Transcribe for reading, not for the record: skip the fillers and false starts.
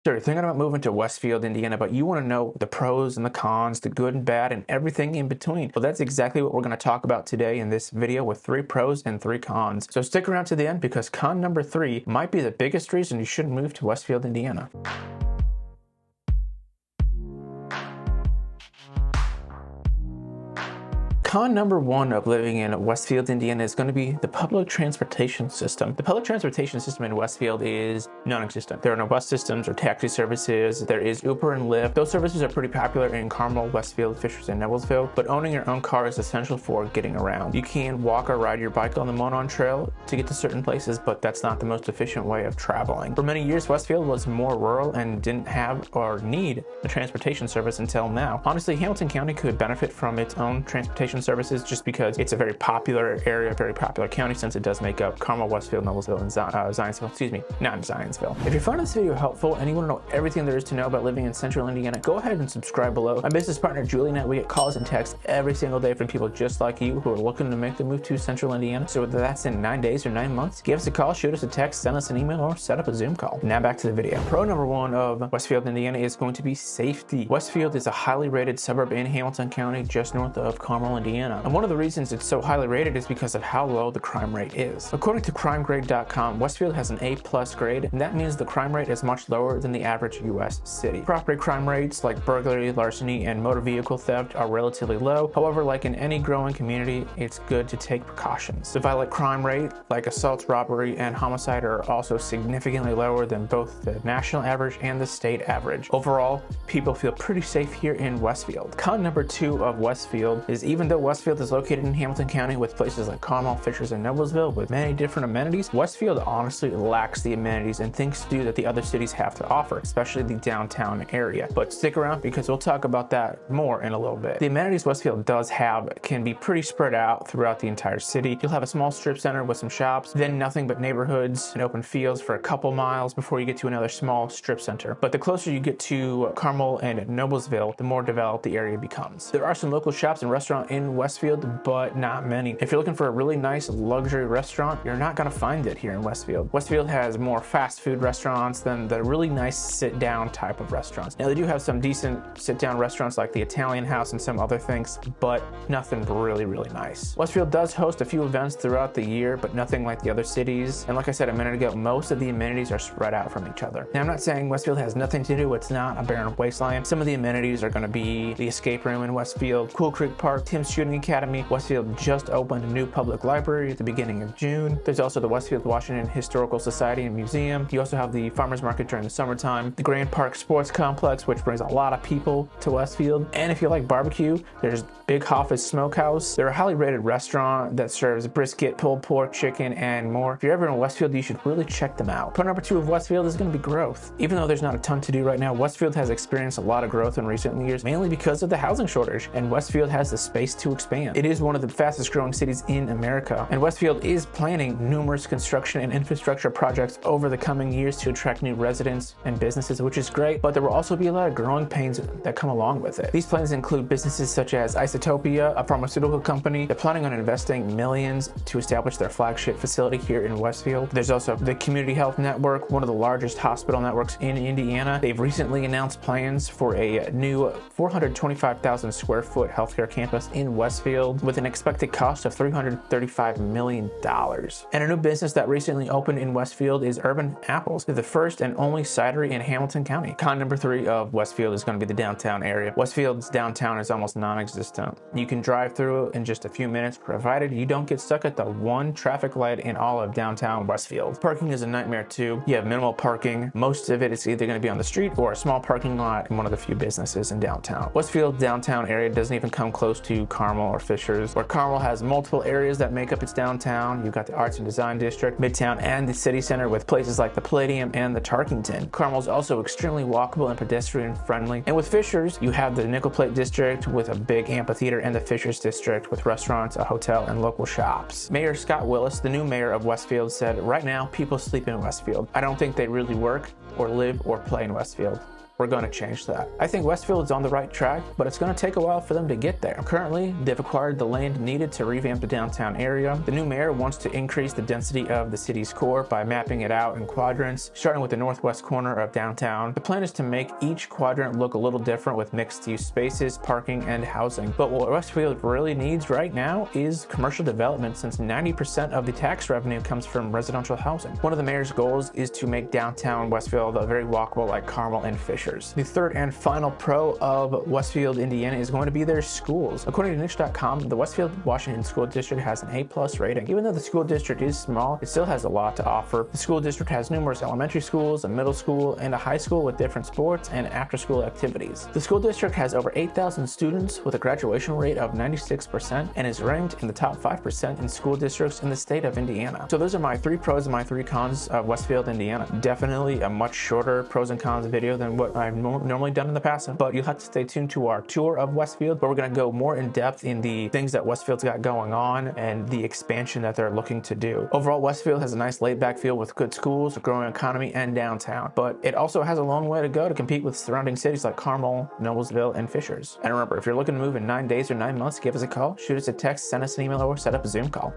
So you're thinking about moving to Westfield, Indiana, but you want to know the pros and the cons, the good and bad, and everything in between. Well, that's exactly what we're going to talk about today in this video with 3 pros and 3 cons. So stick around to the end because con number 3 might be the biggest reason you shouldn't move to Westfield, Indiana. Con number 1 of living in Westfield, Indiana is going to be the public transportation system. The public transportation system in Westfield is non-existent. There are no bus systems or taxi services. There is Uber and Lyft. Those services are pretty popular in Carmel, Westfield, Fishers, and Noblesville, but owning your own car is essential for getting around. You can walk or ride your bike on the Monon Trail to get to certain places, but that's not the most efficient way of traveling. For many years, Westfield was more rural and didn't have or need a transportation service until now. Honestly, Hamilton County could benefit from its own transportation services just because it's a very popular area, very popular county, since it does make up Carmel, Westfield, Noblesville, and Zionsville. Excuse me, not Zionsville. If you found this video helpful and you want to know everything there is to know about living in central Indiana, go ahead and subscribe below. My business partner Julie and I, we get calls and texts every single day from people just like you who are looking to make the move to central Indiana. So whether that's in 9 days or 9 months, give us a call, shoot us a text, send us an email, or set up a Zoom call. Now back to the video. Pro number 1 of Westfield, Indiana is going to be safety. Westfield is a highly rated suburb in Hamilton County, just north of Carmel, Indiana. And one of the reasons it's so highly rated is because of how low the crime rate is. According to crimegrade.com, Westfield has an A+ grade, and that means the crime rate is much lower than the average US city. Property crime rates like burglary, larceny, and motor vehicle theft are relatively low. However, like in any growing community, it's good to take precautions. The violent crime rate, like assaults, robbery, and homicide, are also significantly lower than both the national average and the state average. Overall, people feel pretty safe here in Westfield. Con number 2 of Westfield is even though Westfield is located in Hamilton County with places like Carmel, Fishers, and Noblesville with many different amenities, Westfield honestly lacks the amenities and things to do that the other cities have to offer, especially the downtown area. But stick around because we'll talk about that more in a little bit. The amenities Westfield does have can be pretty spread out throughout the entire city. You'll have a small strip center with some shops, then nothing but neighborhoods and open fields for a couple miles before you get to another small strip center. But the closer you get to Carmel and Noblesville, the more developed the area becomes. There are some local shops and restaurants in Westfield, but not many. If you're looking for a really nice luxury restaurant, you're not going to find it here in Westfield. Westfield has more fast food restaurants than the really nice sit-down type of restaurants. Now, they do have some decent sit-down restaurants like the Italian House and some other things, but nothing really nice. Westfield does host a few events throughout the year, but nothing like the other cities. And like I said a minute ago, most of the amenities are spread out from each other. Now, I'm not saying Westfield has nothing to do. It's not a barren wasteland. Some of the amenities are going to be the escape room in Westfield, Cool Creek Park, Tim's Shooting Academy. Westfield just opened a new public library at the beginning of June. There's also the Westfield Washington Historical Society and Museum. You also have the farmers market during the summertime, the Grand Park Sports Complex, which brings a lot of people to Westfield. And if you like barbecue, there's Big Hoffa's Smokehouse. They're a highly rated restaurant that serves brisket, pulled pork, chicken, and more. If you're ever in Westfield, you should really check them out. Point number 2 of Westfield is going to be growth. Even though there's not a ton to do right now, Westfield has experienced a lot of growth in recent years, mainly because of the housing shortage, and Westfield has the space to expand. It is one of the fastest growing cities in America, and Westfield is planning numerous construction and infrastructure projects over the coming years to attract new residents and businesses, which is great, but there will also be a lot of growing pains that come along with it. These plans include businesses such as Isotopia, a pharmaceutical company. They're planning on investing millions to establish their flagship facility here in Westfield. There's also the Community Health Network, one of the largest hospital networks in Indiana. They've recently announced plans for a new 425,000 square foot healthcare campus in Westfield with an expected cost of $335 million. And a new business that recently opened in Westfield is Urban Apples. They're the first and only cidery in Hamilton County. Con number 3 of Westfield is going to be the downtown area. Westfield's downtown is almost non-existent. You can drive through in just a few minutes, provided you don't get stuck at the one traffic light in all of downtown Westfield. Parking is a nightmare too. You have minimal parking. Most of it is either going to be on the street or a small parking lot in one of the few businesses in downtown. Westfield's downtown area doesn't even come close to Carmel or Fishers, where Carmel has multiple areas that make up its downtown. You've got the Arts and Design District, Midtown, and the City Center with places like the Palladium and the Tarkington. Carmel's also extremely walkable and pedestrian friendly. And with Fishers, you have the Nickel Plate District with a big amphitheater and the Fishers District with restaurants, a hotel, and local shops. Mayor Scott Willis, the new mayor of Westfield, said, "Right now, people sleep in Westfield. I don't think they really work. or live or play in Westfield. We're going to change that. I think Westfield is on the right track, but it's going to take a while for them to get there. Currently, they've acquired the land needed to revamp the downtown area. The new mayor wants to increase the density of the city's core by mapping it out in quadrants, starting with the northwest corner of downtown. The plan is to make each quadrant look a little different with mixed-use spaces, parking, and housing. But what Westfield really needs right now is commercial development, since 90% of the tax revenue comes from residential housing. One of the mayor's goals is to make downtown Westfield very walkable like Carmel and Fisher. The third and final pro of Westfield, Indiana is going to be their schools. According to niche.com, the Westfield Washington School District has an A+ rating. Even though the school district is small, it still has a lot to offer. The school district has numerous elementary schools, a middle school, and a high school with different sports and after-school activities. The school district has over 8,000 students with a graduation rate of 96% and is ranked in the top 5% in school districts in the state of Indiana. So those are my 3 pros and my 3 cons of Westfield, Indiana. Definitely a much shorter pros and cons video than what I've normally done in the past, but you'll have to stay tuned to our tour of Westfield, where we're going to go more in depth in the things that Westfield's got going on and the expansion that they're looking to do. Overall, Westfield has a nice laid-back feel with good schools, a growing economy, and downtown, but it also has a long way to go to compete with surrounding cities like Carmel, Noblesville, and Fishers. And remember, if you're looking to move in 9 days or 9 months, give us a call, shoot us a text, send us an email, or set up a Zoom call.